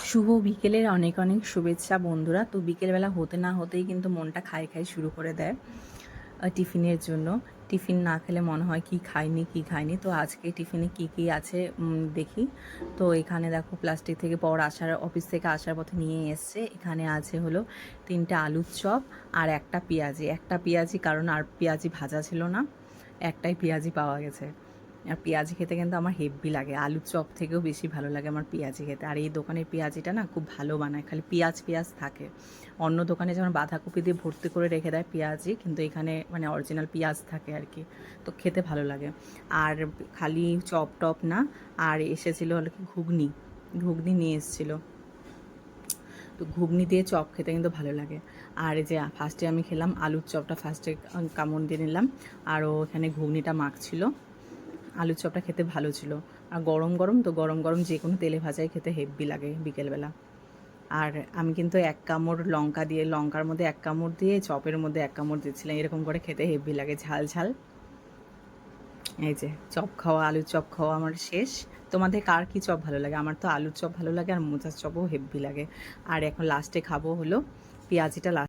শুভ বিকেলের অনেক অনেক শুভেচ্ছা বন্ধুরা। তো বিকেলবেলা হতে না হতেই কিন্তু মনটা খাই খাই শুরু করে দেয় টিফিনের জন্য। টিফিন না খেলে মনে হয় কি খাইনি। তো আজকে টিফিনে কি কি আছে দেখি। তো এখানে দেখো প্লাস্টিক থেকে অফিস থেকে আসার পথে নিয়ে এসছে। এখানে আছে হলো 3টে আলুর চপ আর একটা পেঁয়াজি কারণ আর পেঁয়াজি ভাজা ছিল না, একটাই পেঁয়াজি পাওয়া গেছে। আর পেঁয়াজি খেতে কিন্তু আমার হেব্বি লাগে, আলুর চপ থেকেও বেশি ভালো লাগে আমার পেঁয়াজি খেতে। আর এই দোকানের পেঁয়াজিটা না খুব ভালো বানায়, খালি পেঁয়াজ থাকে। অন্য দোকানে যেমন বাঁধাকপি দিয়ে ভর্তি করে রেখে দেয় পেঁয়াজি, কিন্তু এখানে মানে অরিজিনাল পেঁয়াজ থাকে আর কি, তো খেতে ভালো লাগে। আর খালি চপ টপ না, আর এসেছিলো হলো কি ঘুগনি নিয়ে এসেছিলো। তো ঘুগনি দিয়ে চপ খেতে কিন্তু ভালো লাগে। আর এই যে ফার্স্টে আমি খেলাম আলুর চপটা, ফার্স্টে কামড় দিয়ে নিলাম, আরও এখানে ঘুগনিটা মাখছিল। আলুর চপটা খেতে ভালো ছিল। আর গরম গরম তো, গরম গরম যে কোনো তেলে ভাজাই খেতে হেব্বি লাগে বিকেলবেলা। আর আমি কিন্তু এক কামড় লঙ্কার মধ্যে এক কামড় দিয়ে চপের মধ্যে এক কামড় দিচ্ছিলাম, এরকম করে খেতে হেব্বি লাগে, ঝাল ঝাল। এই যে আলুর চপ খাওয়া আমার শেষ। তোমাদের কার কী চপ ভালো লাগে? আমার তো আলুর চপ ভালো লাগে, আর মোচার চপও হেব্বি লাগে। আর এখন লাস্টে খাবো হলো পেঁয়াজিটা।